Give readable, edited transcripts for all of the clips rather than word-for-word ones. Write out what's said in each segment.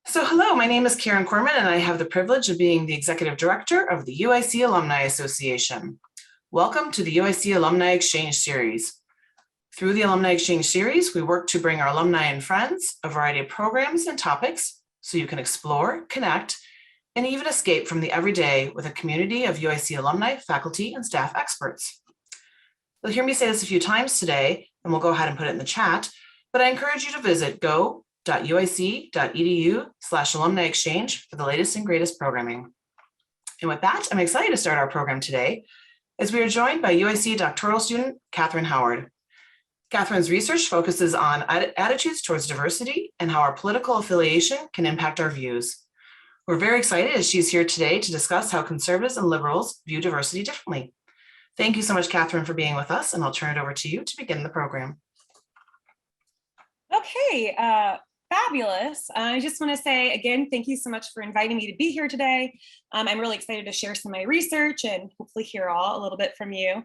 So hello, my name is Karen Corman, and I have the privilege of being the Executive Director of the UIC Alumni Association. Welcome to the UIC Alumni Exchange Series. Through the Alumni Exchange Series, we work to bring our alumni and friends a variety of programs and topics so you can explore, connect, and even escape from the everyday with a community of UIC alumni, faculty, and staff experts. You'll hear me say this a few times today, and we'll go ahead and put it in the chat, but I encourage you to visit go.uic.edu/alumni exchange for the latest and greatest programming. And with that, I'm excited to start our program today as we are joined by UIC doctoral student Kathryn Howard. Kathryn's research focuses on attitudes towards diversity and how our political affiliation can impact our views. We're very excited as she's here today to discuss how conservatives and liberals view diversity differently. Thank you so much, Kathryn, for being with us, and I'll turn it over to you to begin the program. Okay, fabulous. I just want to say again, thank you so much for inviting me to be here today. I'm really excited to share some of my research and hopefully hear a little bit from you.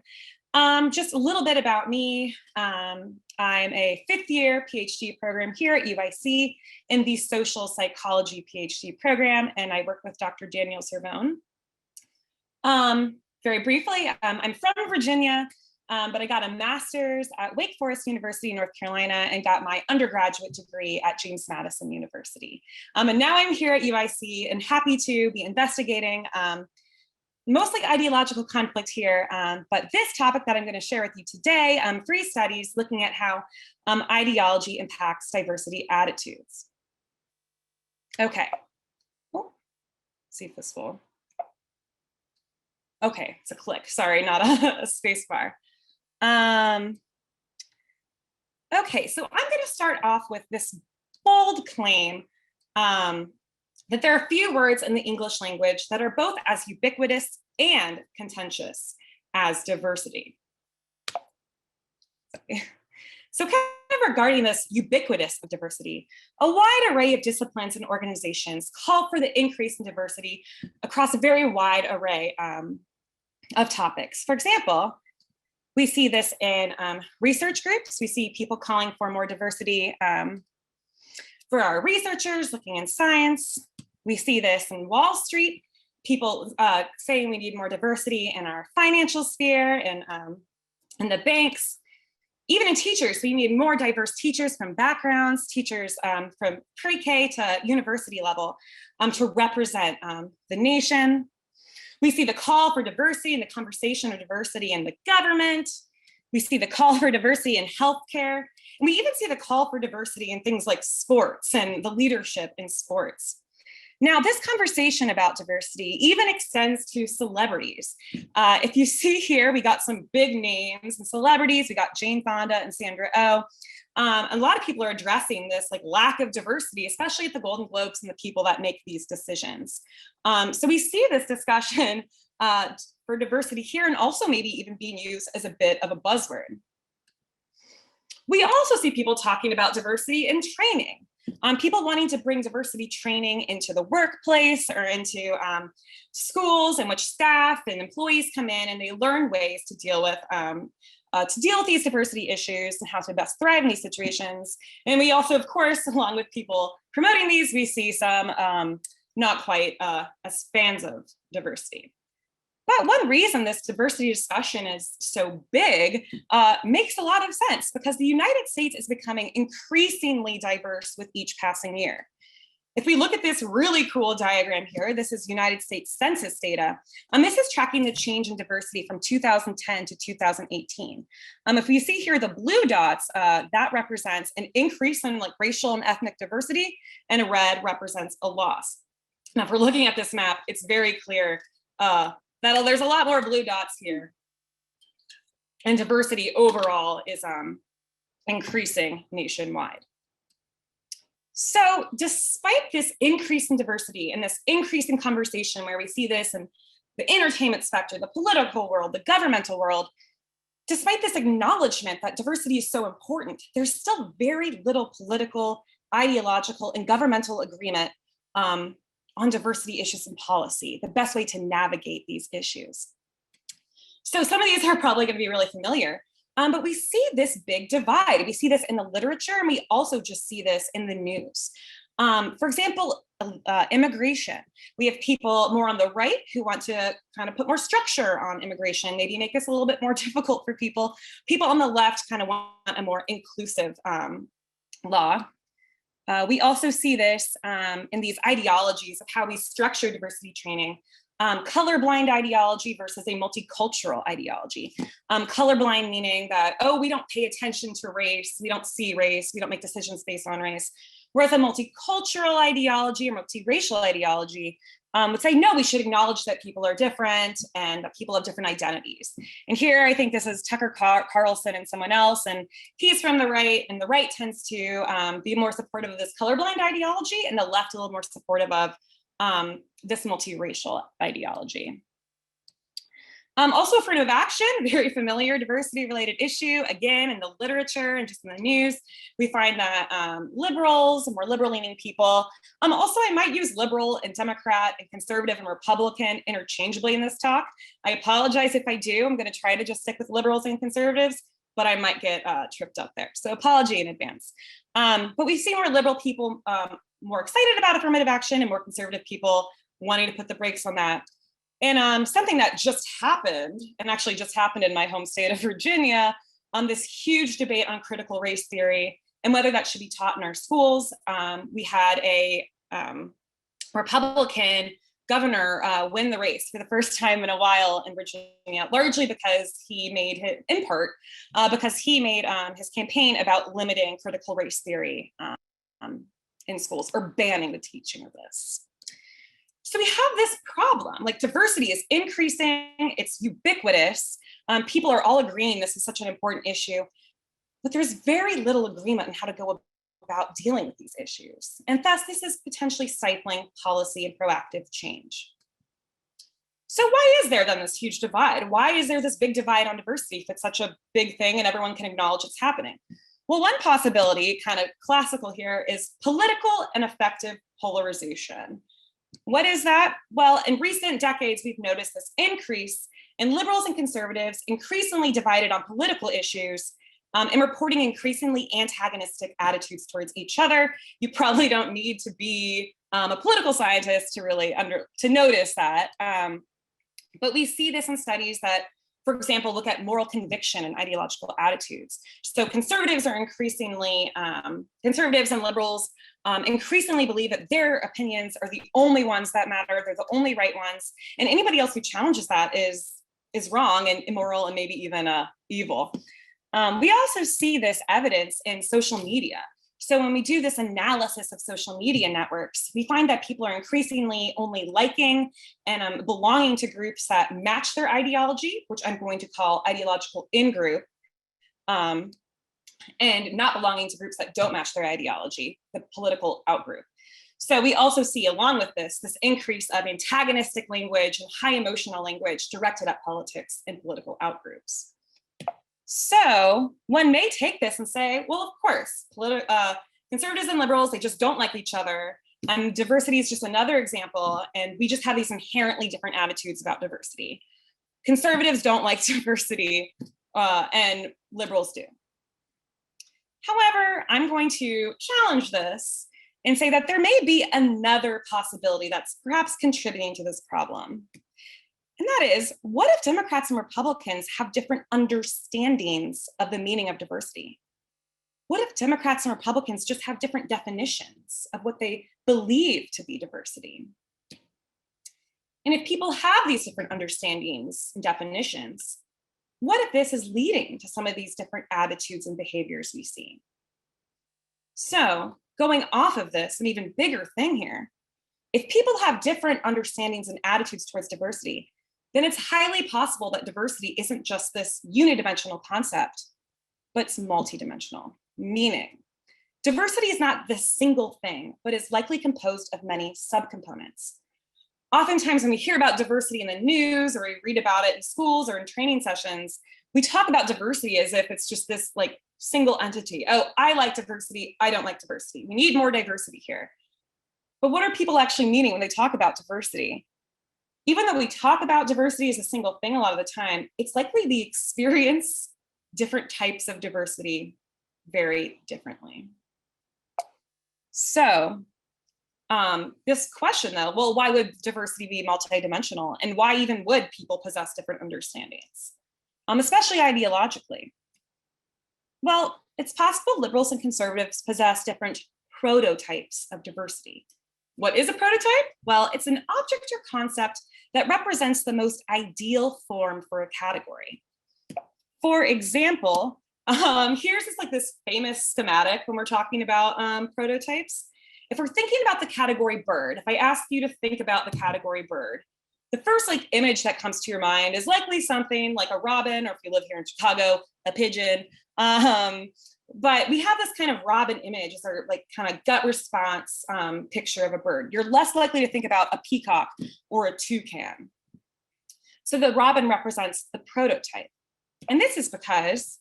Just a little bit about me. I'm a fifth year PhD program here at UIC in the social psychology PhD program, and I work with Dr. Daniel Cervone. Very briefly, I'm from Virginia, but I got a master's at Wake Forest University, North Carolina, and got my undergraduate degree at James Madison University. And now I'm here at UIC and happy to be investigating mostly ideological conflict here, but this topic that I'm going to share with you today, 3 studies looking at how ideology impacts diversity attitudes. Okay, see if this will. Okay, it's a click, sorry, not a space bar. Okay, so I'm going to start off with this bold claim that there are few words in the English language that are both as ubiquitous and contentious as diversity. So kind of regarding this ubiquitous of diversity, a wide array of disciplines and organizations call for the increase in diversity across a very wide array of topics. For example, we see this in research groups. We see people calling for more diversity for our researchers looking in science. We see this in Wall Street, people saying we need more diversity in our financial sphere and in the banks. Even in teachers, we need more diverse teachers from backgrounds, teachers from pre-K to university level to represent the nation. We see the call for diversity and the conversation of diversity in the government. We see the call for diversity in healthcare. And we even see the call for diversity in things like sports and the leadership in sports. Now, this conversation about diversity even extends to celebrities. If you see here, we got some big names and celebrities. We got Jane Fonda and Sandra Oh. A lot of people are addressing this lack of diversity, especially at the Golden Globes and the people that make these decisions. So we see this discussion for diversity here and also maybe even being used as a bit of a buzzword. We also see people talking about diversity in training. People wanting to bring diversity training into the workplace or into schools in which staff and employees come in and they learn ways to deal with these diversity issues and how to best thrive in these situations. And we also, of course, along with people promoting these, we see some not quite as fans of diversity. But one reason this diversity discussion is so big makes a lot of sense because the United States is becoming increasingly diverse with each passing year. If we look at this really cool diagram here, this is United States Census data. This is tracking the change in diversity from 2010 to 2018. If we see here the blue dots, that represents an increase in racial and ethnic diversity, and a red represents a loss. Now, if we're looking at this map, it's very clear that there's a lot more blue dots here. And diversity overall is increasing nationwide. So despite this increase in diversity and this increase in conversation where we see this in the entertainment sector, the political world, the governmental world, despite this acknowledgement that diversity is so important, there's still very little political, ideological, and governmental agreement on diversity issues and policy, the best way to navigate these issues. So some of these are probably going to be really familiar. But we see this big divide. We see this in the literature, and we also just see this in the news. For example, immigration. We have people more on the right who want to kind of put more structure on immigration, maybe make this a little bit more difficult for people. People on the left kind of want a more inclusive law. We also see this in these ideologies of how we structure diversity training. Colorblind ideology versus a multicultural ideology. Colorblind meaning that, oh, we don't pay attention to race, we don't see race, we don't make decisions based on race. Whereas a multicultural ideology or multiracial ideology would say, no, we should acknowledge that people are different and that people have different identities. And here I think this is Tucker Carlson and someone else, and he's from the right, and the right tends to be more supportive of this colorblind ideology, and the left a little more supportive of this multiracial ideology. Also affirmative action, very familiar diversity-related issue. Again, in the literature and just in the news, we find that liberals and more liberal-leaning people, also I might use liberal and Democrat and conservative and Republican interchangeably in this talk. I apologize if I do. I'm going to try to just stick with liberals and conservatives, but I might get tripped up there. So apology in advance. But we see more liberal people more excited about affirmative action and more conservative people wanting to put the brakes on that. And something that just happened, and actually just happened in my home state of Virginia, on this huge debate on critical race theory and whether that should be taught in our schools. We had a Republican governor win the race for the first time in a while in Virginia, largely because he made his campaign about limiting critical race theory in schools, or banning the teaching of this. So we have this problem, like diversity is increasing, it's ubiquitous. People are all agreeing this is such an important issue, but there's very little agreement on how to go about dealing with these issues. And thus this is potentially stifling policy and proactive change. So why is there then this huge divide? Why is there this big divide on diversity if it's such a big thing and everyone can acknowledge it's happening? Well, one possibility, kind of classical here, is political and effective polarization. What is that? Well, in recent decades, we've noticed this increase in liberals and conservatives increasingly divided on political issues and reporting increasingly antagonistic attitudes towards each other. You probably don't need to be a political scientist to really notice that. But we see this in studies that, for example, look at moral conviction and ideological attitudes. So conservatives and liberals increasingly believe that their opinions are the only ones that matter, they're the only right ones, and anybody else who challenges that is wrong and immoral and maybe even evil. We also see this evidence in social media. So when we do this analysis of social media networks, we find that people are increasingly only liking and belonging to groups that match their ideology, which I'm going to call ideological in-group, and not belonging to groups that don't match their ideology, the political out-group. So we also see, along with this increase of antagonistic language and high emotional language directed at politics and political out-groups. So one may take this and say, well, of course, conservatives and liberals, they just don't like each other. And diversity is just another example. And we just have these inherently different attitudes about diversity. Conservatives don't like diversity and liberals do. However, I'm going to challenge this and say that there may be another possibility that's perhaps contributing to this problem. And that is, what if Democrats and Republicans have different understandings of the meaning of diversity? What if Democrats and Republicans just have different definitions of what they believe to be diversity? And if people have these different understandings and definitions, what if this is leading to some of these different attitudes and behaviors we see? So going off of this, an even bigger thing here, if people have different understandings and attitudes towards diversity, then it's highly possible that diversity isn't just this unidimensional concept, but it's multidimensional, meaning diversity is not this single thing, but is likely composed of many subcomponents. Oftentimes when we hear about diversity in the news or we read about it in schools or in training sessions, we talk about diversity as if it's just this like single entity. Oh, I like diversity, I don't like diversity. We need more diversity here. But what are people actually meaning when they talk about diversity? Even though we talk about diversity as a single thing a lot of the time, it's likely we experience different types of diversity very differently. So This question though, well, why would diversity be multidimensional, and why even would people possess different understandings, especially ideologically? Well, it's possible liberals and conservatives possess different prototypes of diversity. What is a prototype? Well, it's an object or concept that represents the most ideal form for a category. For example, here's just like this famous schematic when we're talking about prototypes. If we're thinking about the category bird, if I ask you to think about the category bird, the first like image that comes to your mind is likely something like a robin, or if you live here in Chicago, a pigeon. But we have this kind of robin image as our like kind of gut response picture of a bird. You're less likely to think about a peacock or a toucan. So the robin represents the prototype. And this is because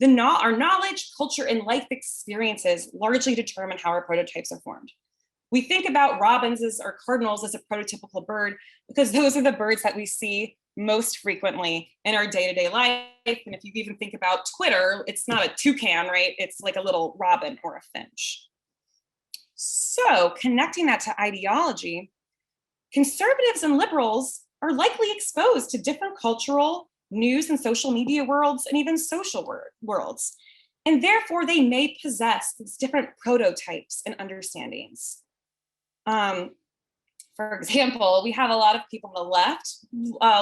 our knowledge, culture, and life experiences largely determine how our prototypes are formed. We think about robins or cardinals as a prototypical bird because those are the birds that we see most frequently in our day-to-day life. And if you even think about Twitter, it's not a toucan, right? It's like a little robin or a finch. So connecting that to ideology, conservatives and liberals are likely exposed to different cultural, news and social media worlds, and even social worlds. And therefore, they may possess these different prototypes and understandings. For example, we have a lot of people on the left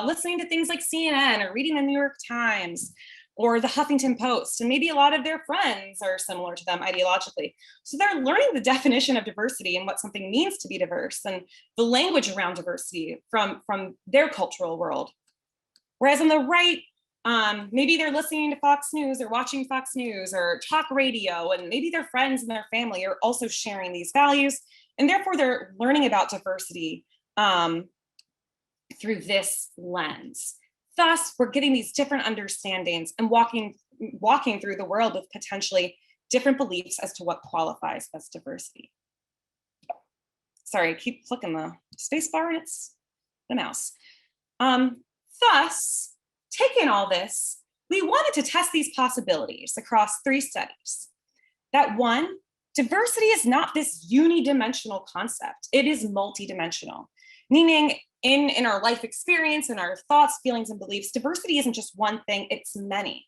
listening to things like CNN or reading the New York Times or the Huffington Post, and maybe a lot of their friends are similar to them ideologically. So they're learning the definition of diversity and what something means to be diverse and the language around diversity from their cultural world. Whereas on the right, maybe they're listening to Fox News or watching Fox News or talk radio, and maybe their friends and their family are also sharing these values. And therefore, they're learning about diversity through this lens. Thus, we're getting these different understandings and walking through the world with potentially different beliefs as to what qualifies as diversity. Sorry, I keep clicking the space bar and it's the mouse. Thus, taking all this, we wanted to test these possibilities across 3 studies. That one, diversity is not this unidimensional concept. It is multidimensional, meaning in our life experience and our thoughts, feelings, and beliefs, diversity isn't just one thing, it's many.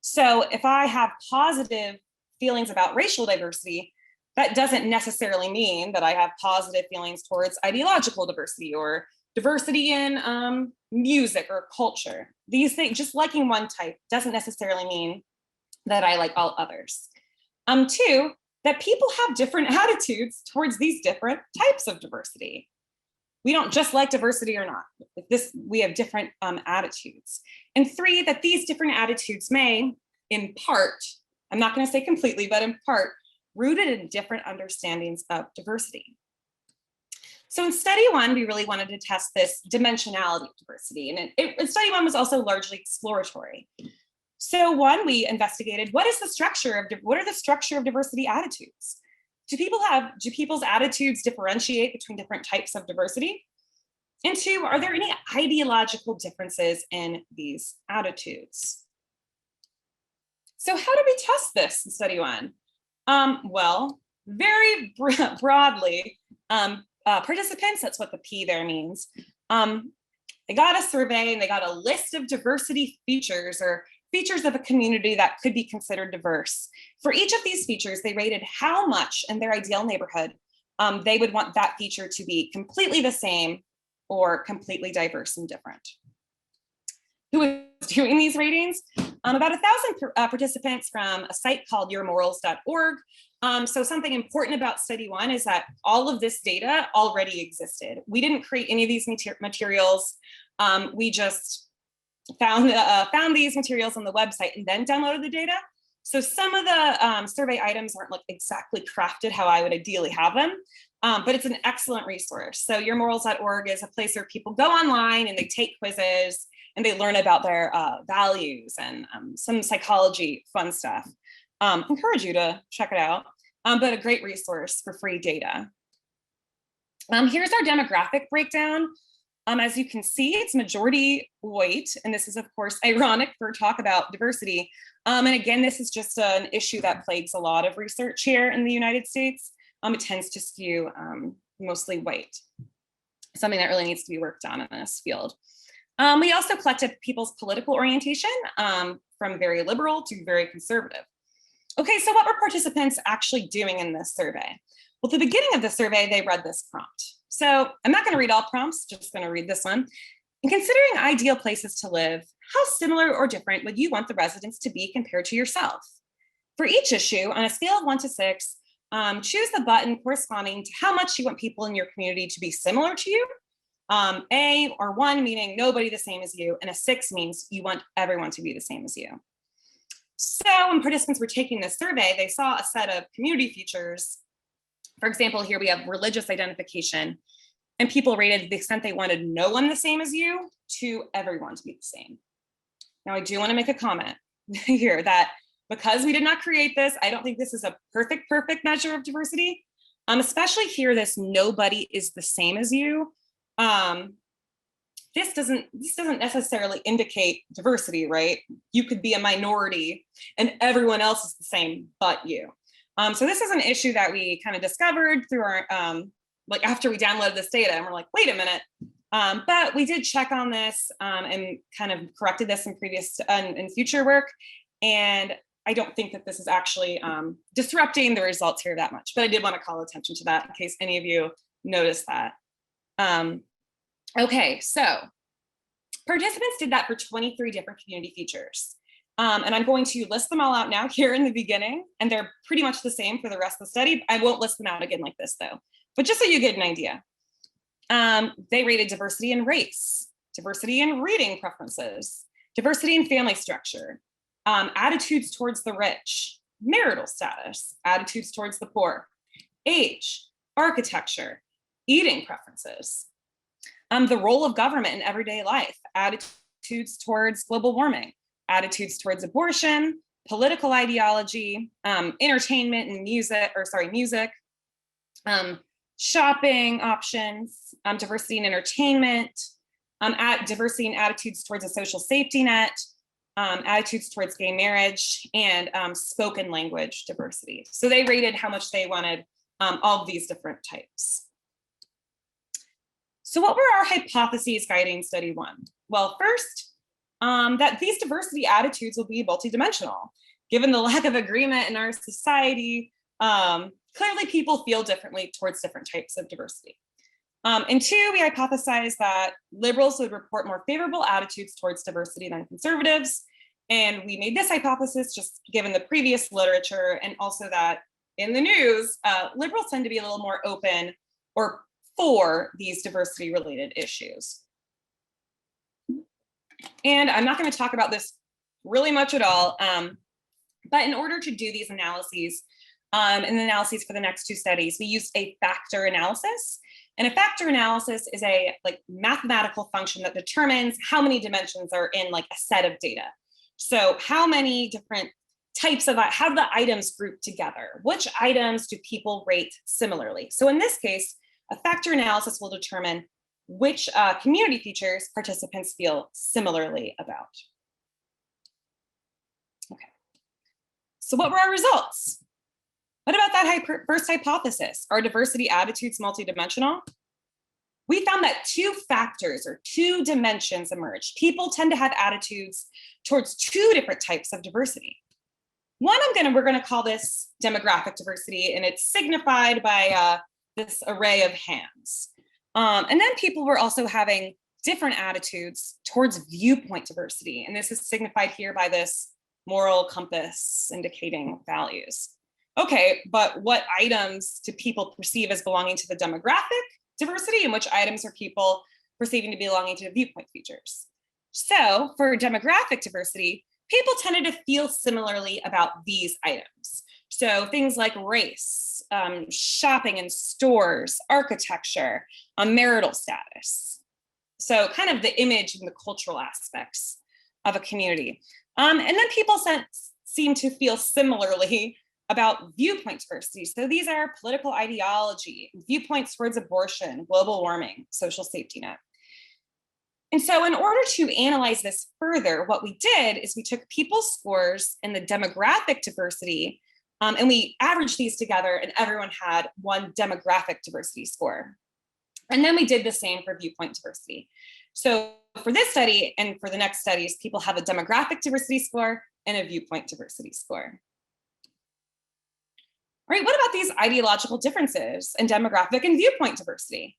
So if I have positive feelings about racial diversity, that doesn't necessarily mean that I have positive feelings towards ideological diversity or diversity in music or culture. These things, just liking one type doesn't necessarily mean that I like all others. 2, that people have different attitudes towards these different types of diversity. We don't just like diversity or not. We have different attitudes. And 3, that these different attitudes may, in part, I'm not going to say completely, but in part, rooted in different understandings of diversity. So in study 1, we really wanted to test this dimensionality of diversity. And study 1 was also largely exploratory. So 1, we investigated what are the structure of diversity attitudes? Do people's attitudes differentiate between different types of diversity? And 2, are there any ideological differences in these attitudes? So how do we test this in study 1? Well, very broadly, participants, that's what the P there means, they got a survey and they got a list of diversity features or features of a community that could be considered diverse. For each of these features, they rated how much in their ideal neighborhood they would want that feature to be completely the same or completely diverse and different. Who was doing these ratings? About 1,000 participants from a site called yourmorals.org. So something important about study 1 is that all of this data already existed. We didn't create any of these materials. We just found these materials on the website and then downloaded the data. So some of the survey items aren't like exactly crafted how I would ideally have them, but it's an excellent resource. So yourmorals.org is a place where people go online and they take quizzes and they learn about their values and some psychology fun stuff. Encourage you to check it out, but a great resource for free data. Here's our demographic breakdown. As you can see, it's majority white, and this is of course ironic for talk about diversity. And again, this is just an issue that plagues a lot of research here in the United States. it tends to skew mostly white, something that really needs to be worked on in this field. We also collected people's political orientation from very liberal to very conservative. Okay, so what were participants actually doing in this survey? Well, at the beginning of the survey, they read this prompt. So I'm not going to read all prompts, just going to read this one. In considering ideal places to live, how similar or different would you want the residents to be compared to yourself? For each issue, on a scale of 1 to 6, choose the button corresponding to how much you want people in your community to be similar to you. A or 1 meaning nobody the same as you, and a 6 means you want everyone to be the same as you. So when participants were taking this survey, they saw a set of community features. For example, here we have religious identification, and people rated the extent they wanted no one the same as you to everyone to be the same. Now, I do want to make a comment here that because we did not create this, I don't think this is a perfect measure of diversity. Especially here, this nobody is the same as you. This doesn't necessarily indicate diversity, right? You could be a minority and everyone else is the same but you. So this is an issue that we kind of discovered through our, like after we downloaded this data, and we're like, wait a minute. But we did check on this and kind of corrected this in previous and future work. And I don't think that this is actually disrupting the results here that much, but I did want to call attention to that in case any of you noticed that. Okay, so participants did that for 23 different community features. And I'm going to list them all out now here in the beginning, and they're pretty much the same for the rest of the study. I won't list them out again like this though, but just so you get an idea. They rated diversity in race, diversity in reading preferences, diversity in family structure, attitudes towards the rich, marital status, attitudes towards the poor, age, architecture, eating preferences, the role of government in everyday life, attitudes towards global warming, attitudes towards abortion, political ideology, entertainment and music, shopping options, diversity in entertainment, diversity in attitudes towards a social safety net, attitudes towards gay marriage, and spoken language diversity. So they rated how much they wanted all of these different types. So what were our hypotheses guiding study 1? Well, first, that these diversity attitudes will be multidimensional. Given the lack of agreement in our society, clearly people feel differently towards different types of diversity. And 2, we hypothesized that liberals would report more favorable attitudes towards diversity than conservatives. And we made this hypothesis just given the previous literature, and also that in the news, liberals tend to be a little more open or for these diversity related issues. And I'm not going to talk about this really much at all, but in order to do these analyses, and the analyses for the next 2 studies, we used a factor analysis. And a factor analysis is a mathematical function that determines how many dimensions are in a set of data. So how many different types of, how do the items group together? Which items do people rate similarly? So in this case, a factor analysis will determine which community features participants feel similarly about. Okay, so what were our results? What about that first hypothesis? Are diversity attitudes multidimensional? We found that 2 factors or 2 dimensions emerged. People tend to have attitudes towards 2 different types of diversity. One, we're gonna call this demographic diversity, and it's signified by this array of hands. And then people were also having different attitudes towards viewpoint diversity. And this is signified here by this moral compass indicating values. Okay, but what items do people perceive as belonging to the demographic diversity, and which items are people perceiving to be belonging to viewpoint features? So for demographic diversity, people tended to feel similarly about these items. So things like race, shopping in stores, architecture, marital status. So kind of the image and the cultural aspects of a community. And then people seem to feel similarly about viewpoint diversity. So these are political ideology, viewpoints towards abortion, global warming, social safety net. And so in order to analyze this further, what we did is we took people's scores in the demographic diversity And we averaged these together and everyone had one demographic diversity score. And then we did the same for viewpoint diversity. So for this study and for the next studies, people have a demographic diversity score and a viewpoint diversity score. All right, what about these ideological differences in demographic and viewpoint diversity?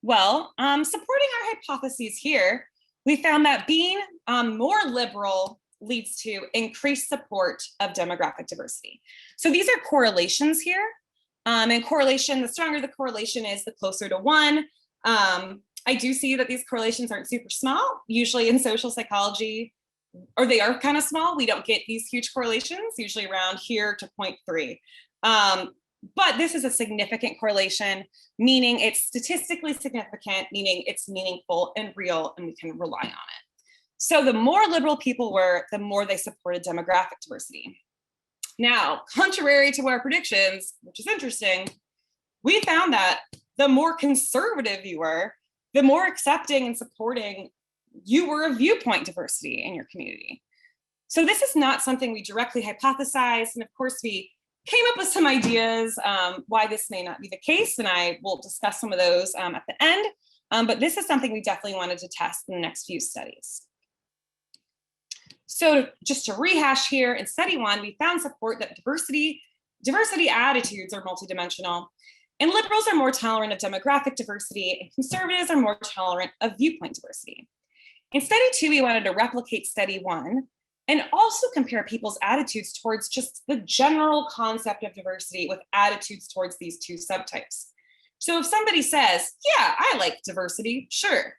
Well, supporting our hypotheses here, we found that being more liberal leads to increased support of demographic diversity. So these are correlations here. And correlation, the stronger the correlation is, the closer to 1. I do see that these correlations aren't super small. Usually in social psychology, or they are kind of small, we don't get these huge correlations, usually around here to 0.3. But this is a significant correlation, meaning it's statistically significant, meaning it's meaningful and real, and we can rely on it. So the more liberal people were, the more they supported demographic diversity. Now, contrary to our predictions, which is interesting, we found that the more conservative you were, the more accepting and supporting you were of viewpoint diversity in your community. So this is not something we directly hypothesized. And of course, we came up with some ideas why this may not be the case. And I will discuss some of those at the end. But this is something we definitely wanted to test in the next few studies. So just to rehash here, in study 1, we found support that diversity attitudes are multidimensional, and liberals are more tolerant of demographic diversity, and conservatives are more tolerant of viewpoint diversity. In study 2, we wanted to replicate study 1 and also compare people's attitudes towards just the general concept of diversity with attitudes towards these two subtypes. So if somebody says, yeah, I like diversity, sure.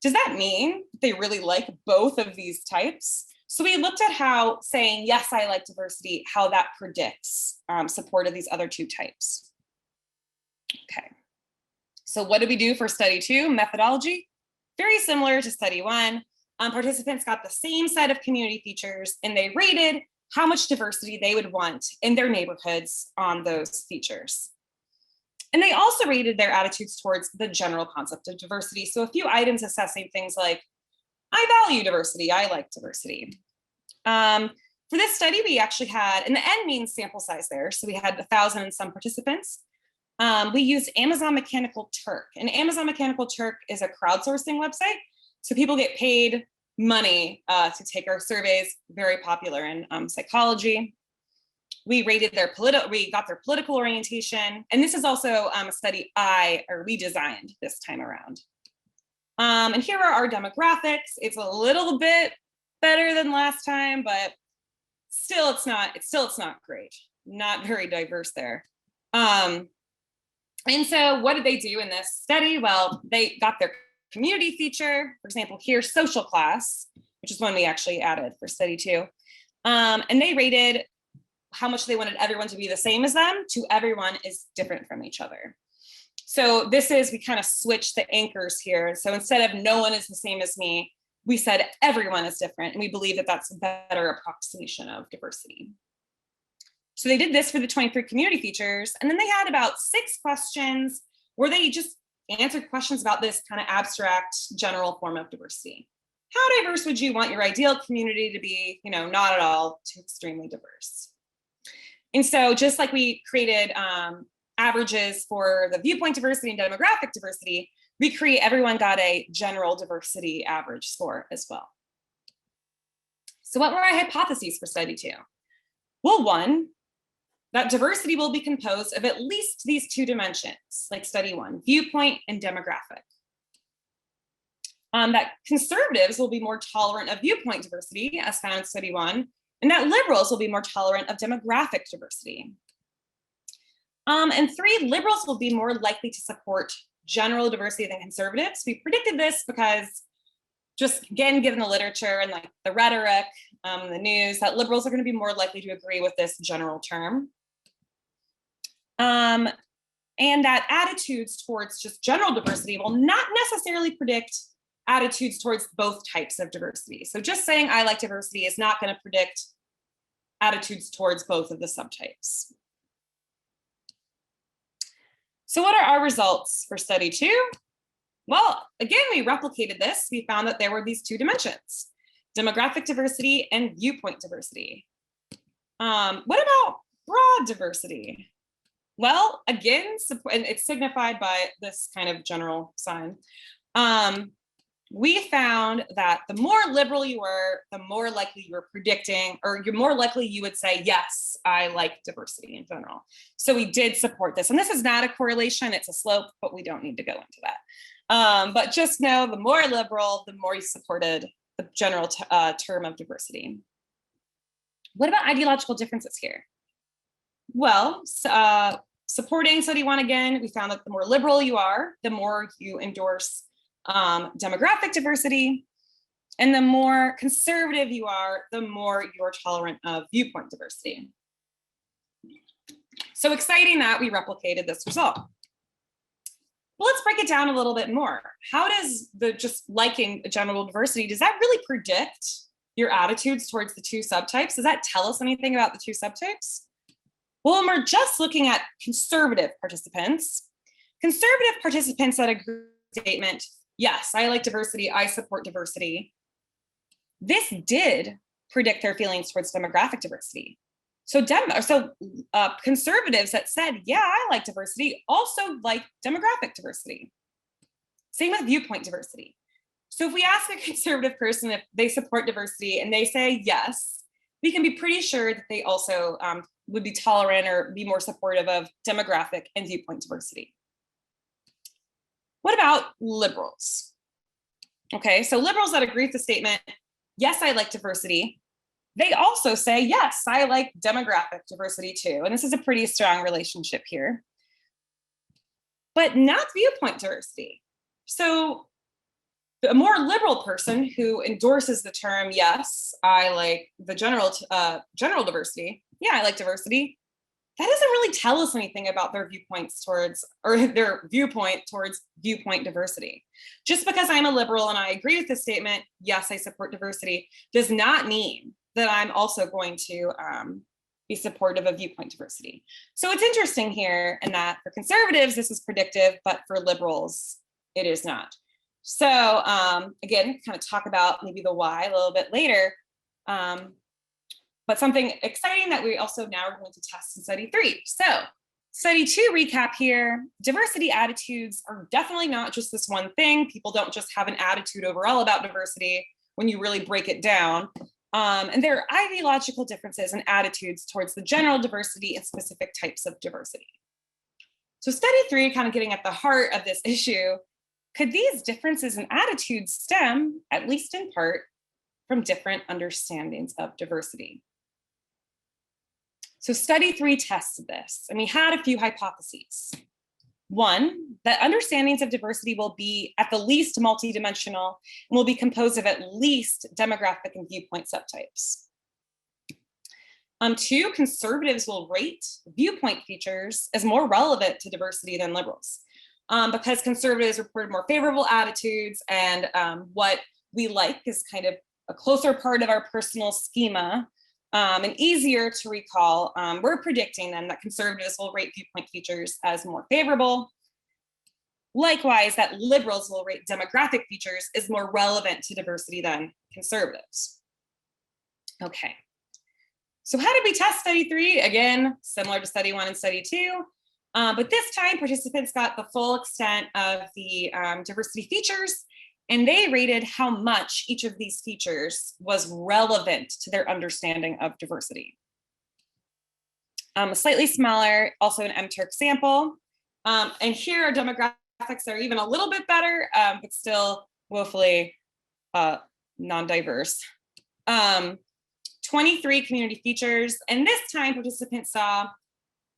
Does that mean they really like both of these types? So we looked at how saying, yes, I like diversity, how that predicts support of these other two types. Okay, so what did we do for study 2? Methodology, very similar to study 1. Participants got the same set of community features and they rated how much diversity they would want in their neighborhoods on those features. And they also rated their attitudes towards the general concept of diversity. So a few items assessing things like, I value diversity, I like diversity. For this study, we actually had, and the N means sample size there, so we had 1,000 and some participants. We used Amazon Mechanical Turk, and Amazon Mechanical Turk is a crowdsourcing website. So people get paid money to take our surveys, very popular in psychology. We rated we got their political orientation. And this is also a study we designed this time around. And here are our demographics. It's a little bit better than last time, but still it's not great. Not very diverse there. And so what did they do in this study? Well, they got their community feature, for example, here, social class, which is one we actually added for study 2. And they rated how much they wanted everyone to be the same as them to everyone is different from each other. So we kind of switched the anchors here. So instead of no one is the same as me, we said everyone is different. And we believe that that's a better approximation of diversity. So they did this for the 23 community features. And then they had about 6 questions where they just answered questions about this kind of abstract general form of diversity. How diverse would you want your ideal community to be? Not at all too extremely diverse. And so just like we created averages for the viewpoint diversity and demographic diversity, everyone got a general diversity average score as well. So what were our hypotheses for study 2? Well, 1, that diversity will be composed of at least these 2 dimensions, like study 1, viewpoint and demographic. That conservatives will be more tolerant of viewpoint diversity, as found in study 1, and that liberals will be more tolerant of demographic diversity. And 3, liberals will be more likely to support general diversity than conservatives. We predicted this because just again, given the literature and like the rhetoric, the news, that liberals are going to be more likely to agree with this general term. And that attitudes towards just general diversity will not necessarily predict attitudes towards both types of diversity. So just saying I like diversity is not going to predict attitudes towards both of the subtypes. So what are our results for study 2? Well, again, we replicated this. We found that there were these 2 dimensions, demographic diversity and viewpoint diversity. What about broad diversity? Well, again, and it's signified by this kind of general sign. We found that the more liberal you were, the more likely you were predicting, or you're more likely you would say, yes, I like diversity in general. So we did support this. And this is not a correlation, it's a slope, but we don't need to go into that. But just know the more liberal, the more you supported the general term of diversity. What about ideological differences here? Well, supporting study one again, we found that the more liberal you are, the more you endorse demographic diversity, and the more conservative you are, the more you're tolerant of viewpoint diversity. So exciting that we replicated this result. Well, let's break it down a little bit more. How does the just liking general diversity, does that really predict your attitudes towards the two subtypes? Does that tell us anything about the two subtypes? Well, when we're just looking at conservative participants that agree with the statement, yes, I like diversity, I support diversity. This did predict their feelings towards demographic diversity. So conservatives that said, yeah, I like diversity, also like demographic diversity. Same with viewpoint diversity. So if we ask a conservative person if they support diversity and they say yes, we can be pretty sure that they also would be tolerant or be more supportive of demographic and viewpoint diversity. What about liberals? Okay, so liberals that agree with the statement, yes, I like diversity, they also say, yes, I like demographic diversity too. And this is a pretty strong relationship here, but not viewpoint diversity. So a more liberal person who endorses the term, yes, I like the general diversity, yeah, I like diversity, that doesn't really tell us anything about their viewpoints towards, or their viewpoint towards viewpoint diversity. Just because I'm a liberal and I agree with this statement, yes, I support diversity, does not mean that I'm also going to be supportive of viewpoint diversity. So it's interesting here in that for conservatives, this is predictive, but for liberals, it is not. So again, kind of talk about maybe the why a little bit later. But something exciting that we also now are going to test in study 3. So study 2 recap here, diversity attitudes are definitely not just this one thing. People don't just have an attitude overall about diversity when you really break it down. And there are ideological differences and attitudes towards the general diversity and specific types of diversity. So study 3, kind of getting at the heart of this issue, could these differences in attitudes stem, at least in part, from different understandings of diversity? So study 3 tested this, and we had a few hypotheses. One, that understandings of diversity will be at the least multidimensional and will be composed of at least demographic and viewpoint subtypes. 2, conservatives will rate viewpoint features as more relevant to diversity than liberals, because conservatives reported more favorable attitudes, and what we like is kind of a closer part of our personal schema, and easier to recall. We're predicting then that conservatives will rate viewpoint features as more favorable. Likewise, that liberals will rate demographic features as more relevant to diversity than conservatives. Okay, so how did we test study 3? Again, similar to study 1 and study 2, but this time participants got the full extent of the diversity features, and they rated how much each of these features was relevant to their understanding of diversity. A slightly smaller, also an MTurk sample. And here our demographics are even a little bit better, but still woefully non-diverse. 23 community features. And this time participants saw,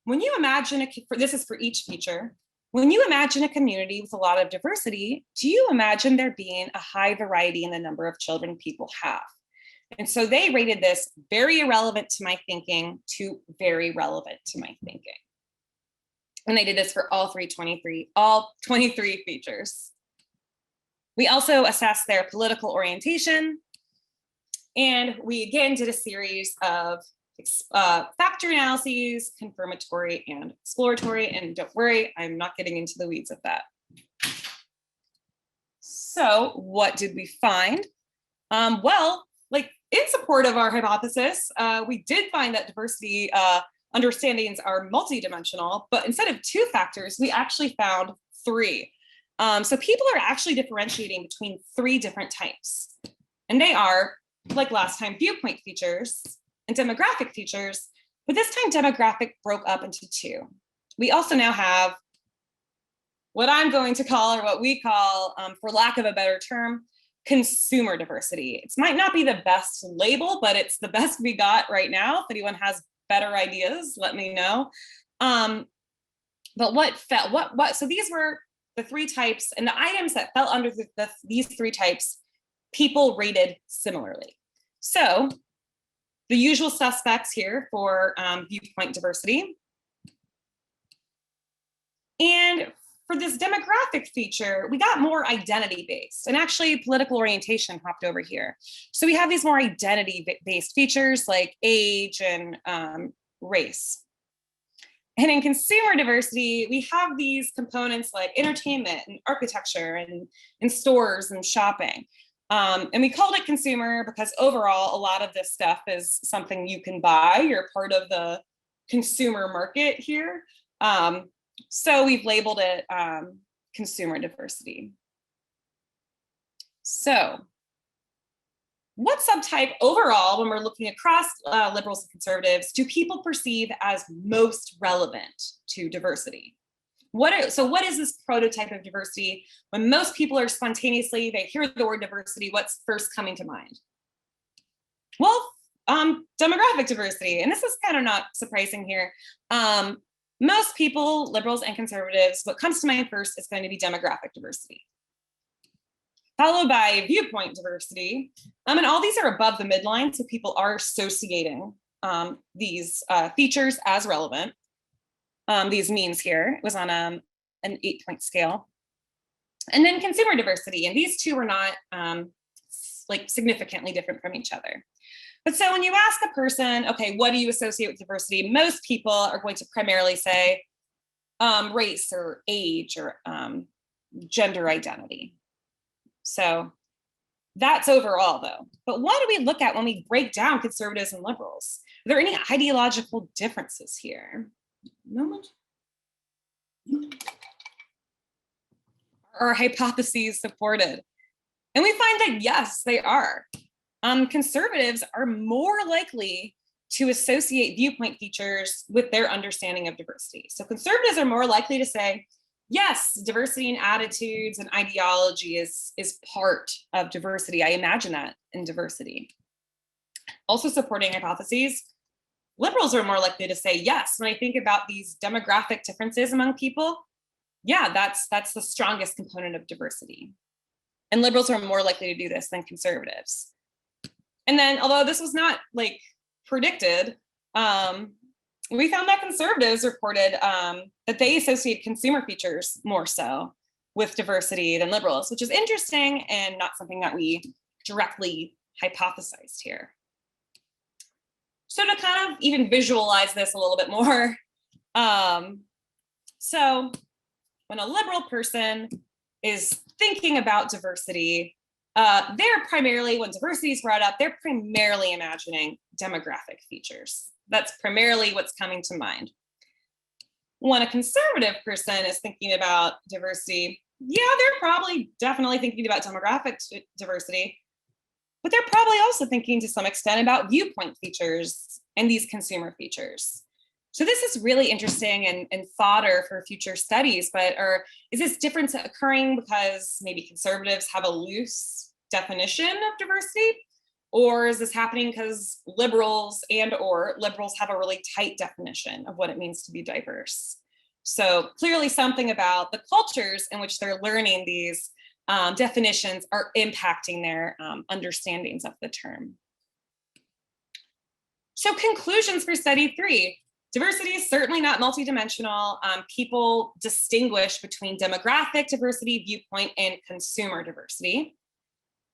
when you imagine, this is for each feature, when you imagine a community with a lot of diversity, do you imagine there being a high variety in the number of children people have? And so they rated this very irrelevant to my thinking to very relevant to my thinking. And they did this for all 23 features. We also assessed their political orientation. And we again did a series of factor analyses, confirmatory and exploratory, and don't worry, I'm not getting into the weeds of that. So what did we find? Well, like in support of our hypothesis, we did find that diversity understandings are multidimensional, but instead of 2 factors, we actually found 3. So people are actually differentiating between 3 different types. And they are, like last time, viewpoint features and demographic features, but this time demographic broke up into 2. We also now have what I'm going to call, or what we call, for lack of a better term, consumer diversity. It might not be the best label, but it's the best we got right now. If anyone has better ideas, let me know. But so these were the 3 types, and the items that fell under these 3 types, people rated similarly. So the usual suspects here for viewpoint diversity. And for this demographic feature, we got more identity-based, and actually political orientation hopped over here. So we have these more identity-based features like age and race. And in consumer diversity, we have these components like entertainment and architecture and stores and shopping. And we called it consumer because overall, a lot of this stuff is something you can buy. You're part of the consumer market here. So we've labeled it consumer diversity. So what subtype overall, when we're looking across liberals and conservatives, do people perceive as most relevant to diversity? So what is this prototype of diversity? When most people are spontaneously, they hear the word diversity, what's first coming to mind? Well, demographic diversity. And this is kind of not surprising here. Most people, liberals and conservatives, what comes to mind first is going to be demographic diversity, followed by viewpoint diversity. And all these are above the midline, so people are associating these features as relevant. These means here, it was on an 8-point scale. And then consumer diversity, and these 2 were not like significantly different from each other. But so when you ask a person, okay, what do you associate with diversity? Most people are going to primarily say race or age or gender identity. So that's overall though. But what do we look at when we break down conservatives and liberals? Are there any ideological differences here? Moment. Are hypotheses supported? And we find that yes, they are. Conservatives are more likely to associate viewpoint features with their understanding of diversity. So conservatives are more likely to say, yes, diversity in attitudes and ideology is part of diversity. I imagine that in diversity. Also supporting hypotheses, liberals are more likely to say, yes, when I think about these demographic differences among people, yeah, that's the strongest component of diversity. And liberals are more likely to do this than conservatives. And then, although this was not like predicted, we found that conservatives reported that they associate consumer features more so with diversity than liberals, which is interesting and not something that we directly hypothesized here. So to kind of even visualize this a little bit more, so when a liberal person is thinking about diversity, they're primarily, when diversity is brought up, they're primarily imagining demographic features. That's primarily what's coming to mind. When a conservative person is thinking about diversity, yeah, they're probably definitely thinking about demographic diversity, but they're probably also thinking to some extent about viewpoint features and these consumer features. So this is really interesting and fodder for future studies, but is this difference occurring because maybe conservatives have a loose definition of diversity? Or is this happening because liberals have a really tight definition of what it means to be diverse? So clearly something about the cultures in which they're learning these definitions are impacting their understandings of the term. So conclusions for study 3. Diversity is certainly not multidimensional. People distinguish between demographic diversity, viewpoint, and consumer diversity.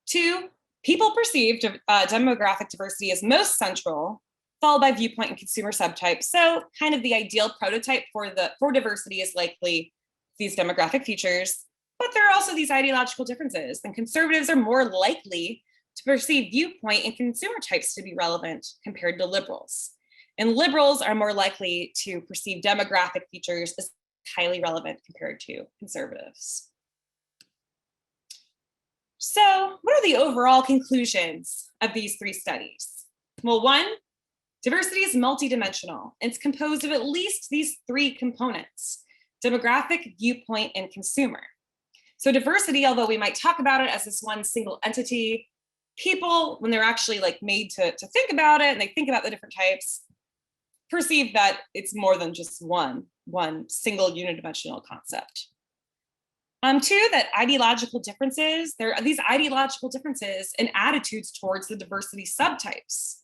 2, people perceive demographic diversity as most central, followed by viewpoint and consumer subtypes. So kind of the ideal prototype for diversity is likely these demographic features, but there are also these ideological differences, and conservatives are more likely to perceive viewpoint and consumer types to be relevant compared to liberals. And liberals are more likely to perceive demographic features as highly relevant compared to conservatives. So what are the overall conclusions of these three studies? Well, one, diversity is multidimensional. It's composed of at least these three components: demographic, viewpoint, and consumer. So diversity, although we might talk about it as this one single entity, people, when they're actually like made to think about it and they think about the different types, perceive that it's more than just one single unidimensional concept. Two, that ideological differences, there are these ideological differences in attitudes towards the diversity subtypes.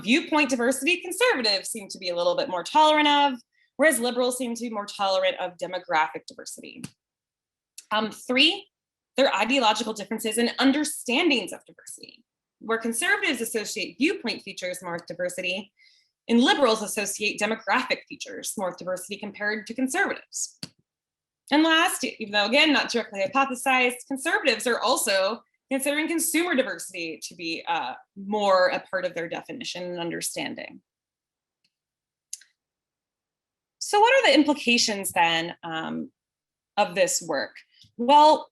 Viewpoint diversity, conservatives seem to be a little bit more tolerant of, whereas liberals seem to be more tolerant of demographic diversity. Three, there are ideological differences in understandings of diversity, where conservatives associate viewpoint features more with diversity, and liberals associate demographic features more with diversity compared to conservatives. And last, even though again, not directly hypothesized, conservatives are also considering consumer diversity to be more a part of their definition and understanding. So what are the implications then of this work? Well,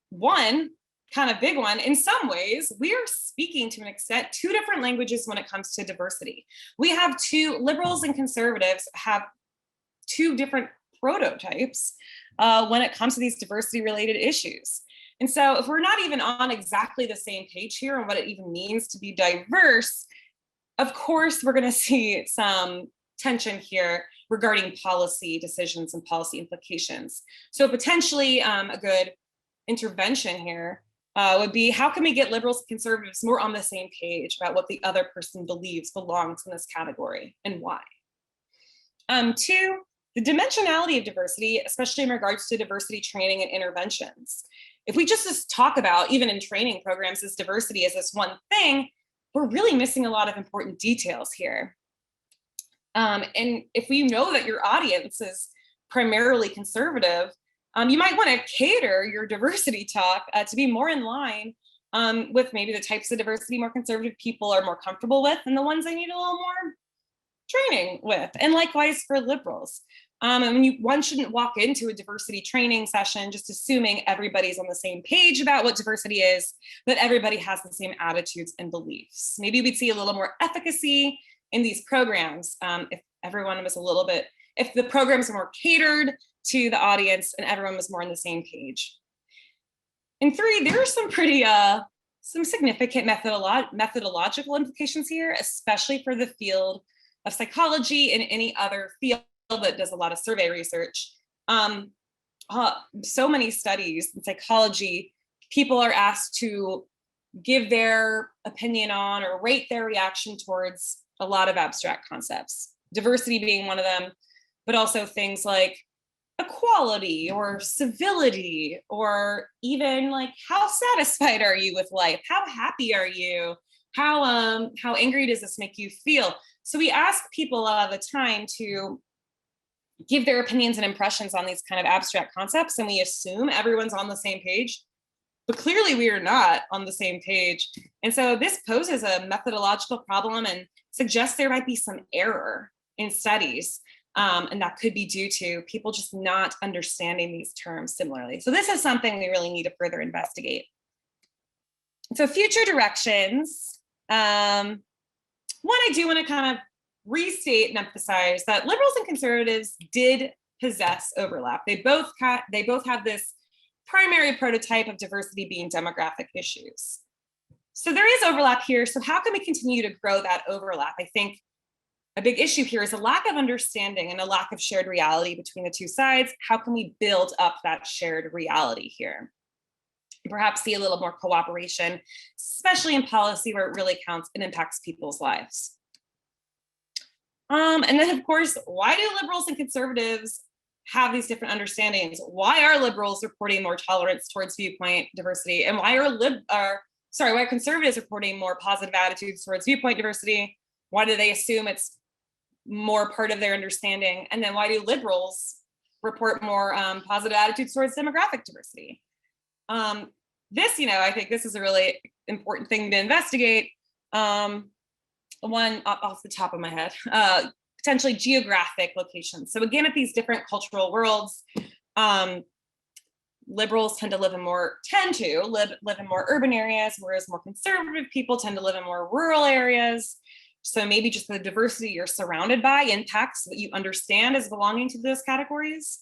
one kind of big one, in some ways, we are speaking to an extent two different languages when it comes to diversity. We have liberals and conservatives have two different prototypes when it comes to these diversity related issues. And so if we're not even on exactly the same page here on what it even means to be diverse, of course, we're going to see some tension here regarding policy decisions and policy implications. So potentially a good intervention here would be, how can we get liberals and conservatives more on the same page about what the other person believes belongs in this category and why? Two, the dimensionality of diversity, especially in regards to diversity training and interventions. If we just talk about, even in training programs, as diversity as this one thing, we're really missing a lot of important details here. And if we know that your audience is primarily conservative, you might want to cater your diversity talk to be more in line with maybe the types of diversity more conservative people are more comfortable with and the ones they need a little more training with, and likewise for liberals. And one shouldn't walk into a diversity training session just assuming everybody's on the same page about what diversity is, that everybody has the same attitudes and beliefs. Maybe we'd see a little more efficacy in these programs if everyone was if the programs were more catered to the audience and everyone was more on the same page. And three, there are some pretty some significant methodological implications here, especially for the field of psychology and any other field that does a lot of survey research. So many studies in psychology, people are asked to give their opinion on or rate their reaction towards a lot of abstract concepts, diversity being one of them, but also things like equality or civility, or even like, how satisfied are you with life? How happy are you? How angry does this make you feel? So we ask people a lot of the time to give their opinions and impressions on these kind of abstract concepts, and we assume everyone's on the same page, but clearly we are not on the same page. And so this poses a methodological problem and suggests there might be some error in studies, and that could be due to people just not understanding these terms similarly. So this is something we really need to further investigate. So future directions. One, I do want to kind of restate and emphasize that liberals and conservatives did possess overlap. They both have this primary prototype of diversity being demographic issues. So there is overlap here. So how can we continue to grow that overlap? I think a big issue here is a lack of understanding and a lack of shared reality between the two sides. How can we build up that shared reality here? Perhaps see a little more cooperation, especially in policy where it really counts and impacts people's lives. And then of course, why do liberals and conservatives have these different understandings? Why are liberals reporting more tolerance towards viewpoint diversity? And why are conservatives reporting more positive attitudes towards viewpoint diversity? Why do they assume it's more part of their understanding? And then why do liberals report more positive attitudes towards demographic diversity? I think this is a really important thing to investigate. one off the top of my head, potentially geographic locations. So again, at these different cultural worlds, liberals tend to live in more urban areas, whereas more conservative people tend to live in more rural areas. So maybe just the diversity you're surrounded by impacts what you understand as belonging to those categories.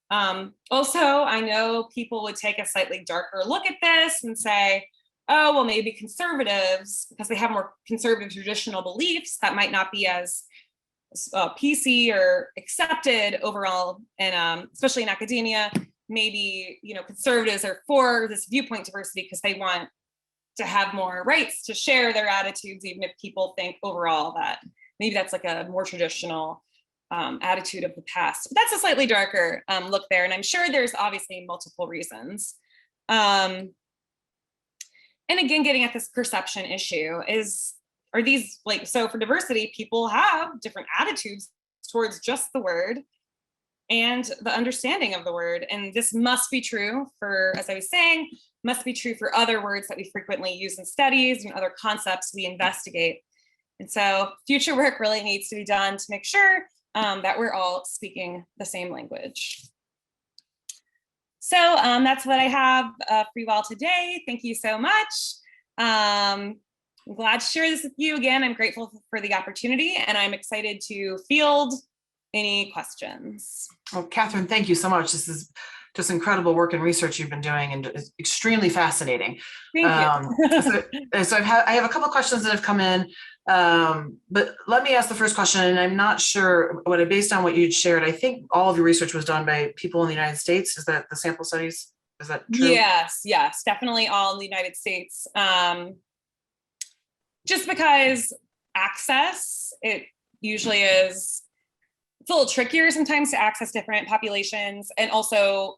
Also, I know people would take a slightly darker look at this and say, oh, well, maybe conservatives, because they have more conservative traditional beliefs, that might not be as PC or accepted overall, and especially in academia. Maybe, conservatives are for this viewpoint diversity because they want to have more rights to share their attitudes, even if people think overall that maybe that's like a more traditional attitude of the past. But that's a slightly darker look there. And I'm sure there's obviously multiple reasons. And again, getting at this perception issue are these so for diversity, people have different attitudes towards just the word and the understanding of the word. And this must be true for, as I was saying, must be true for other words that we frequently use in studies and other concepts we investigate. And so future work really needs to be done to make sure that we're all speaking the same language. So that's what I have for you all today. Thank you so much. I'm glad to share this with you again. I'm grateful for the opportunity, and I'm excited to field any questions. Well, Kathryn, thank you so much. This is just incredible work and research you've been doing, and it's extremely fascinating. Thank you. So I have a couple of questions that have come in, but let me ask the first question, and I'm not sure based on what you'd shared, I think all of your research was done by people in the United States. Is that the sample studies? Is that true? Yes, definitely all in the United States. Just because access, it usually is, it's a little trickier sometimes to access different populations, and also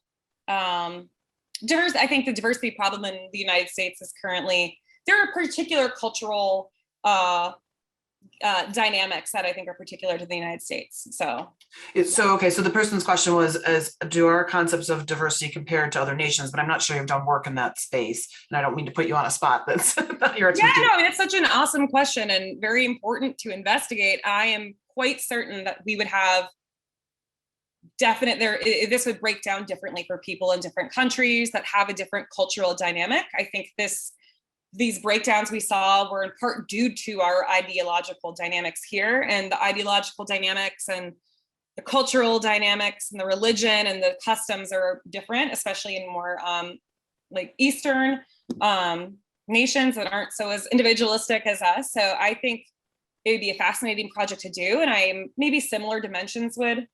I think the diversity problem in the United States is currently, there are particular cultural dynamics that I think are particular to the United States. So the person's question was, do our concepts of diversity compared to other nations? But I'm not sure you've done work in that space, and I don't mean to put you on a spot that's not your expertise. Yeah, no, it's such an awesome question and very important to investigate. I am quite certain that we would have this would break down differently for people in different countries that have a different cultural dynamic. I think these breakdowns we saw were in part due to our ideological dynamics here, and the ideological dynamics and the cultural dynamics and the religion and the customs are different, especially in more Eastern nations that aren't so as individualistic as us. So I think it would be a fascinating project to do, and maybe similar dimensions would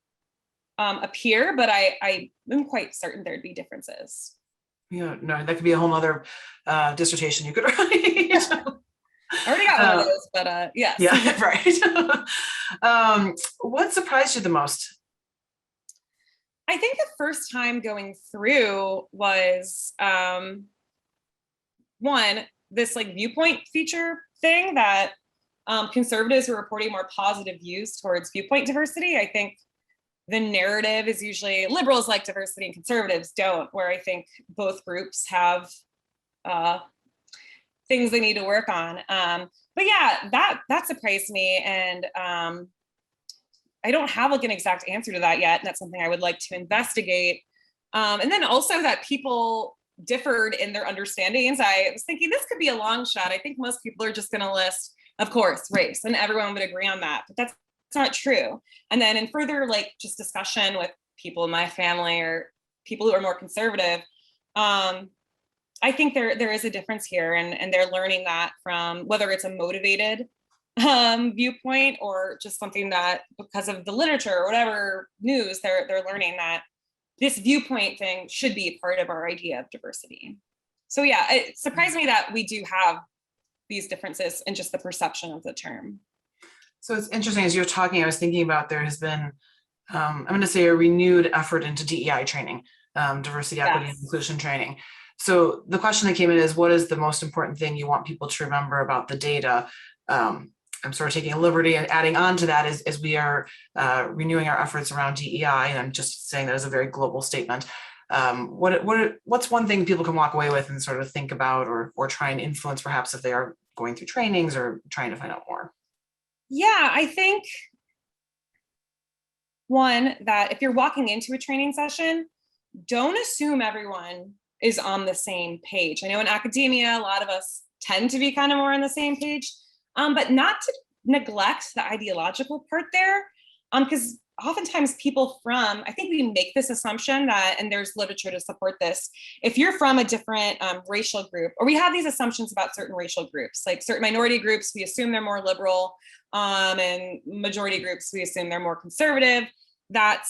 appear, but I am quite certain there'd be differences. Yeah, no, that could be a whole other dissertation you could write. Yeah. I already got one of those, but yes. Yeah, right. What surprised you the most? I think the first time going through was this viewpoint feature thing that conservatives were reporting more positive views towards viewpoint diversity. I think the narrative is usually liberals like diversity and conservatives don't, where I think both groups have things they need to work on. But yeah, that surprised me. And I don't have an exact answer to that yet. And that's something I would like to investigate. And then also that people differed in their understandings. I was thinking this could be a long shot. I think most people are just going to list, of course, race, and everyone would agree on that. But that's not true. And then in further just discussion with people in my family or people who are more conservative, I think there is a difference here, and they're learning that from whether it's a motivated viewpoint or just something that because of the literature or whatever news, they're learning that this viewpoint thing should be part of our idea of diversity. So yeah, it surprised me that we do have these differences in just the perception of the term. So it's interesting, as you're talking, I was thinking about there has been, I'm going to say, a renewed effort into DEI training, diversity, equity, and inclusion training. So the question that came in is, what is the most important thing you want people to remember about the data? I'm sort of taking a liberty and adding on to that as we are renewing our efforts around DEI, and I'm just saying that as a very global statement. What's one thing people can walk away with and sort of think about or try and influence, perhaps if they are going through trainings or trying to find out more? Yeah, I think one, that if you're walking into a training session, don't assume everyone is on the same page. I know in academia, a lot of us tend to be kind of more on the same page, but not to neglect the ideological part there, because oftentimes people from, I think we make this assumption that, and there's literature to support this, if you're from a different racial group, or we have these assumptions about certain racial groups, like certain minority groups, we assume they're more liberal, and majority groups, we assume they're more conservative. That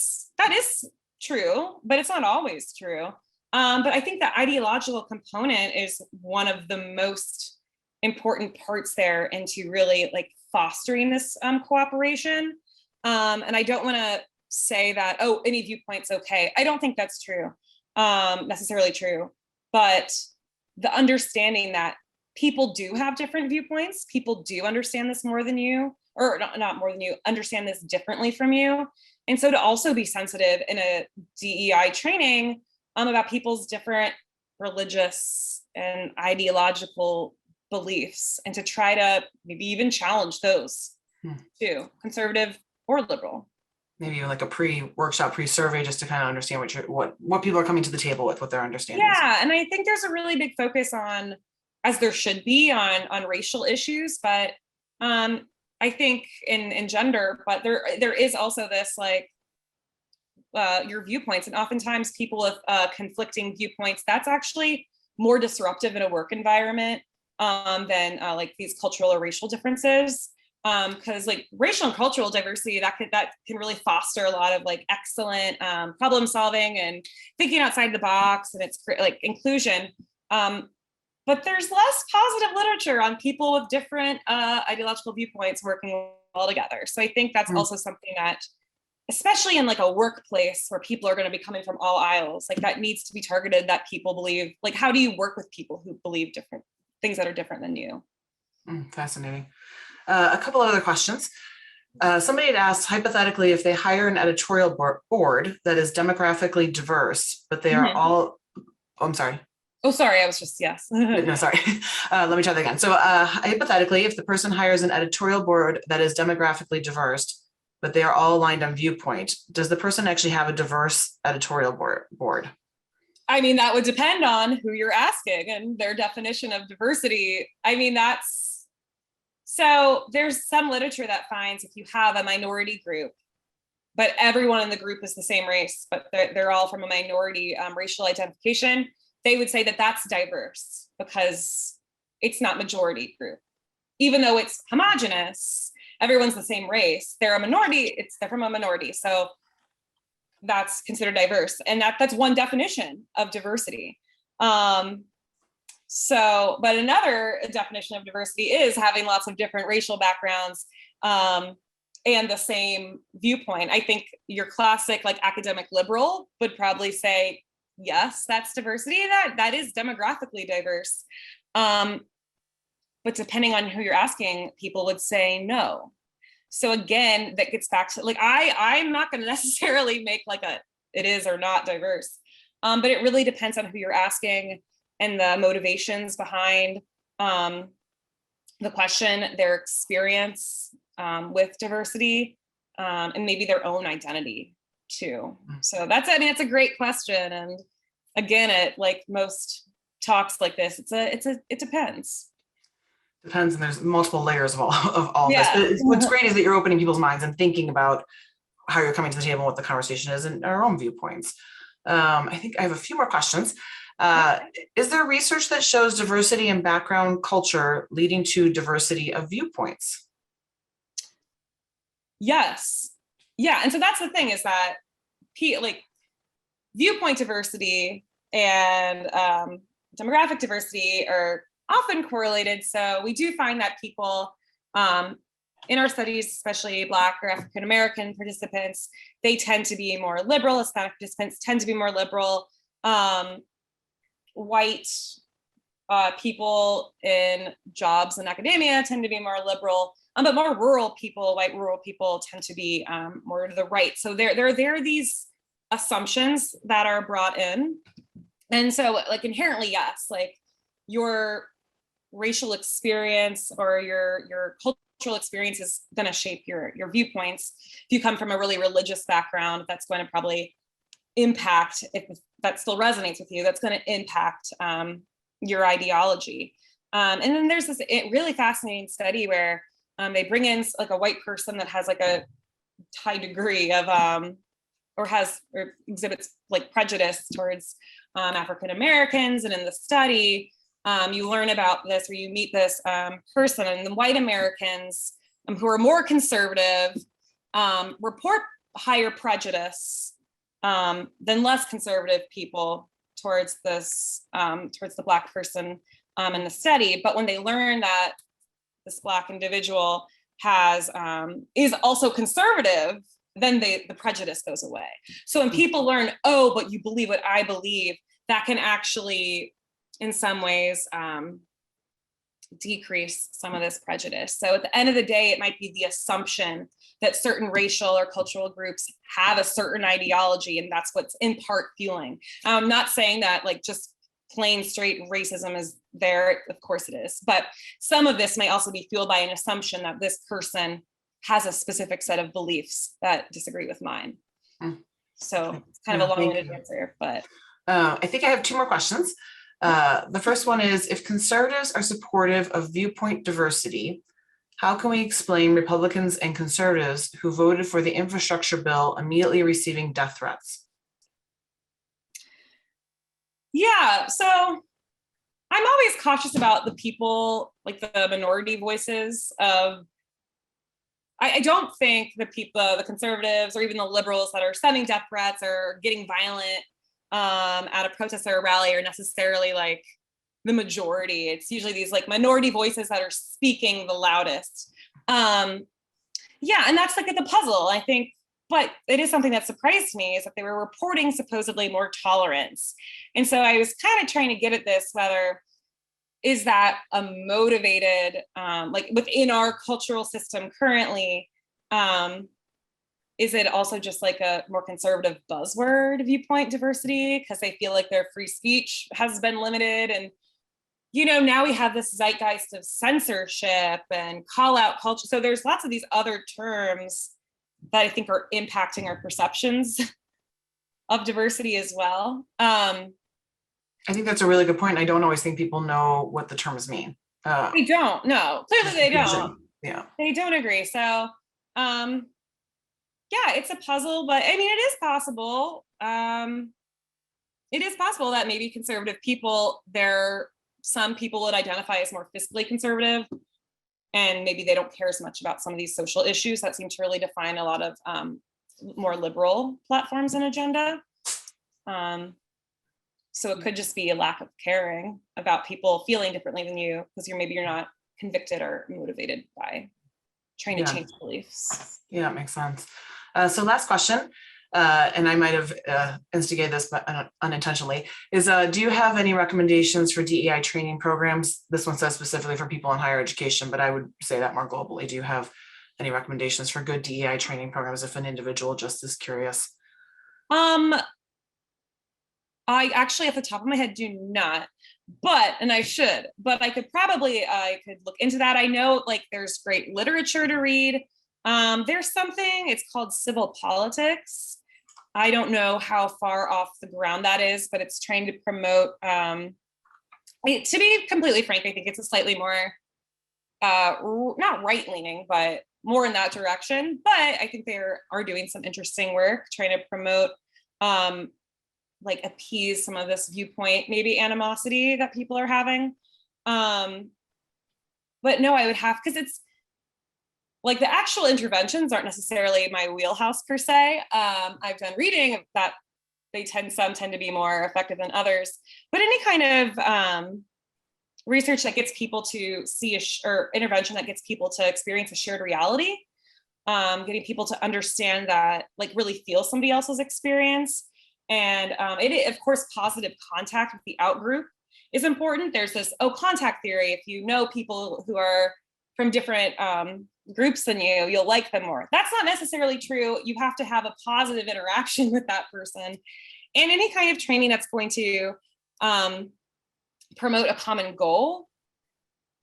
is true, but it's not always true. But I think the ideological component is one of the most important parts there into really like fostering this cooperation. And I don't want to say that, oh, any viewpoint's okay. I don't think that's true, necessarily true. But the understanding that people do have different viewpoints, people do understand this more than you, or not more than you, understand this differently from you. And so to also be sensitive in a DEI training about people's different religious and ideological beliefs, and to try to maybe even challenge those too, conservative or liberal. Maybe like a pre-workshop, pre-survey, just to kind of understand what people are coming to the table with, what their understanding is. Yeah, and I think there's a really big focus on, as there should be, on racial issues, but I think in gender, but there is also this like your viewpoints, and oftentimes people with conflicting viewpoints, that's actually more disruptive in a work environment than like these cultural or racial differences. Because like racial and cultural diversity, that can really foster a lot of like excellent problem solving and thinking outside the box, and it's like inclusion. But there's less positive literature on people with different ideological viewpoints working well together. So I think that's also something that, especially in like a workplace where people are going to be coming from all aisles, like that needs to be targeted, that people believe, like, how do you work with people who believe different things that are different than you? Fascinating. A couple of other questions. Somebody had asked, hypothetically, if they hire an editorial board that is demographically diverse, but they are all, I'm sorry. Oh, sorry, I was just, yes. No, sorry. Let me try that again. So hypothetically, if the person hires an editorial board that is demographically diverse, but they are all aligned on viewpoint, does the person actually have a diverse editorial board? I mean, that would depend on who you're asking and their definition of diversity. I mean, so there's some literature that finds if you have a minority group, but everyone in the group is the same race, but they're all from a minority racial identification, they would say that that's diverse because it's not majority group. Even though it's homogenous, everyone's the same race, they're a minority, they're from a minority. So that's considered diverse. And that's one definition of diversity. So, but another definition of diversity is having lots of different racial backgrounds and the same viewpoint. I think your classic like academic liberal would probably say, yes, that's diversity. That is demographically diverse. But depending on who you're asking, people would say no. So again, that gets back to like, I'm not going to necessarily make like it is or not diverse, but it really depends on who you're asking and the motivations behind the question, their experience with diversity, and maybe their own identity too. So it's a great question. And again, it, like most talks like this, it depends. Depends, and there's multiple layers of all this. But what's great is that you're opening people's minds and thinking about how you're coming to the table and what the conversation is and our own viewpoints. I think I have a few more questions. Is there research that shows diversity in background culture leading to diversity of viewpoints? Yes. Yeah. And so that's the thing, is that like viewpoint diversity and demographic diversity are often correlated. So we do find that people in our studies, especially Black or African American participants, they tend to be more liberal. Hispanic participants tend to be more liberal. White people in jobs and academia tend to be more liberal, but more rural people, white rural people, tend to be more to the right. So there are these assumptions that are brought in. And so like inherently, yes, like your racial experience or your cultural experience is going to shape your viewpoints. If you come from a really religious background, that's going to probably impact, if that still resonates with you, that's going to impact your ideology. And then there's this really fascinating study where they bring in like a white person that has like a high degree of or exhibits like prejudice towards African Americans, and in the study you learn about this, or you meet this person, and the white Americans who are more conservative report higher prejudice than less conservative people towards this towards the Black person in the study. But when they learn that this Black individual is also conservative, then the prejudice goes away. So when people learn, oh, but you believe what I believe, that can actually, in some ways, decrease some of this prejudice. So at the end of the day, it might be the assumption that certain racial or cultural groups have a certain ideology, and that's what's in part fueling. I'm not saying that like just plain straight racism is there, of course it is, but some of this may also be fueled by an assumption that this person has a specific set of beliefs that disagree with mine. So it's kind of a long-winded answer, but. I think I have two more questions. The first one is, if conservatives are supportive of viewpoint diversity, how can we explain Republicans and conservatives who voted for the infrastructure bill immediately receiving death threats? Yeah, so I'm always cautious about the people, like the minority voices of, I don't think the people, the conservatives or even the liberals that are sending death threats or getting violent at a protest or a rally are necessarily like the majority. It's usually these like minority voices that are speaking the loudest. Yeah, and that's like the puzzle, I think. But it is something that surprised me, is that they were reporting supposedly more tolerance. And so I was kind of trying to get at this, whether is that a motivated, like within our cultural system currently, is it also just like a more conservative buzzword, viewpoint diversity, because they feel like their free speech has been limited? And, you know, now we have this zeitgeist of censorship and call out culture. So there's lots of these other terms that I think are impacting our perceptions of diversity as well. I think that's a really good point. I don't always think people know what the terms mean. They don't, no, clearly they don't. Yeah. They don't agree. So, yeah, it's a puzzle, but I mean, it is possible. It is possible that maybe conservative people, some people would identify as more fiscally conservative, and maybe they don't care as much about some of these social issues that seem to really define a lot of more liberal platforms and agenda. So it could just be a lack of caring about people feeling differently than you, because you're not convicted or motivated by trying to change beliefs. Yeah, it makes sense. So last question, and I might have instigated this but unintentionally, is do you have any recommendations for DEI training programs? This one says specifically for people in higher education, but I would say that more globally. Do you have any recommendations for good DEI training programs if an individual just is curious? I actually, off the top of my head, do not, and I should, but I could look into that. I know like there's great literature to read. There's something, it's called Civil Politics. I don't know how far off the ground that is, but it's trying to promote, to be completely frank, I think it's a slightly more, not right-leaning, but more in that direction. But I think they are doing some interesting work trying to promote, like appease some of this viewpoint, maybe animosity that people are having. But no, I would have, because it's like the actual interventions aren't necessarily my wheelhouse per se. I've done reading that some tend to be more effective than others, but any kind of research that gets people to see or intervention that gets people to experience a shared reality, getting people to understand that, like really feel somebody else's experience. And of course, positive contact with the out group is important. There's this contact theory. If you know people who are from different groups than you, you'll like them more. That's not necessarily true. You have to have a positive interaction with that person. And any kind of training that's going to promote a common goal.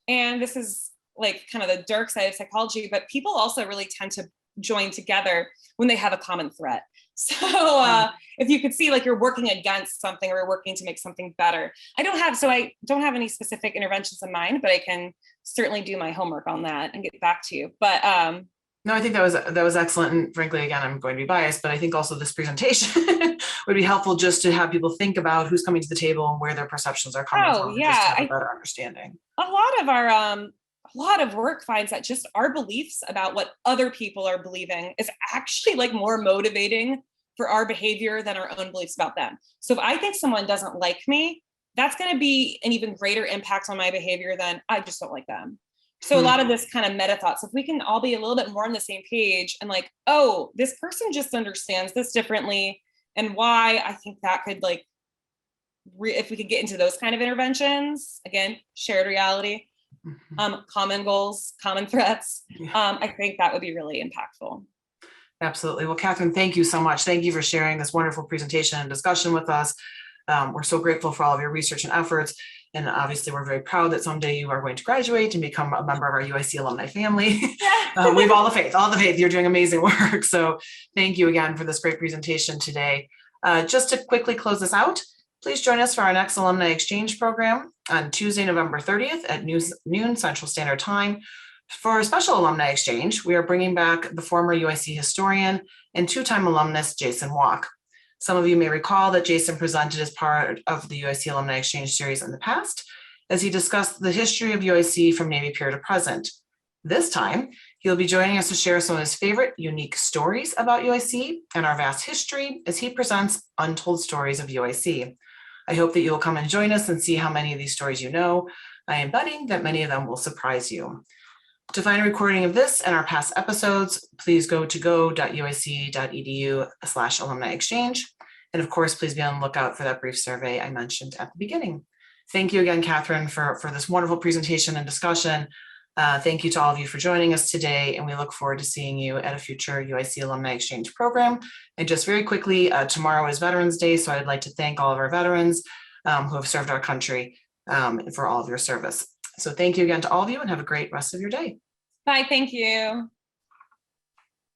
And this is like kind of the dark side of psychology, but people also really tend to join together when they have a common threat. So if you could see like you're working against something or you're working to make something better. I don't have any specific interventions in mind, but I can certainly do my homework on that and get back to you. But no, I think that was excellent. And frankly, again, I'm going to be biased, but I think also this presentation would be helpful just to have people think about who's coming to the table and where their perceptions are coming from, and just to have a better understanding. A lot of work finds that just our beliefs about what other people are believing is actually like more motivating for our behavior than our own beliefs about them. So if I think someone doesn't like me, that's going to be an even greater impact on my behavior than I just don't like them. So a lot of this kind of meta thoughts, if we can all be a little bit more on the same page and like, oh, this person just understands this differently, and why, I think that could like, if we could get into those kind of interventions, again, shared reality, common goals, common threats, I think that would be really impactful. Absolutely. Well, Kathryn, thank you so much. Thank you for sharing this wonderful presentation and discussion with us. We're so grateful for all of your research and efforts. And obviously, we're very proud that someday you are going to graduate and become a member of our UIC alumni family. We have all the faith, You're doing amazing work. So thank you again for this great presentation today. Just to quickly close this out, please join us for our next Alumni Exchange program on Tuesday, November 30th at noon Central Standard Time. For a special Alumni Exchange, we are bringing back the former UIC historian and two-time alumnus, Jason Walk. Some of you may recall that Jason presented as part of the UIC Alumni Exchange series in the past, as he discussed the history of UIC from Navy Pier to present. This time, he'll be joining us to share some of his favorite unique stories about UIC and our vast history as he presents Untold Stories of UIC. I hope that you will come and join us and see how many of these stories you know. I am betting that many of them will surprise you. To find a recording of this and our past episodes, please go to go.uic.edu/alumni exchange. And of course, please be on the lookout for that brief survey I mentioned at the beginning. Thank you again, Kathryn, for this wonderful presentation and discussion. Thank you to all of you for joining us today, and we look forward to seeing you at a future UIC Alumni Exchange program. And just very quickly, tomorrow is Veterans Day, so I'd like to thank all of our veterans who have served our country for all of your service. So thank you again to all of you, and have a great rest of your day. Bye, thank you.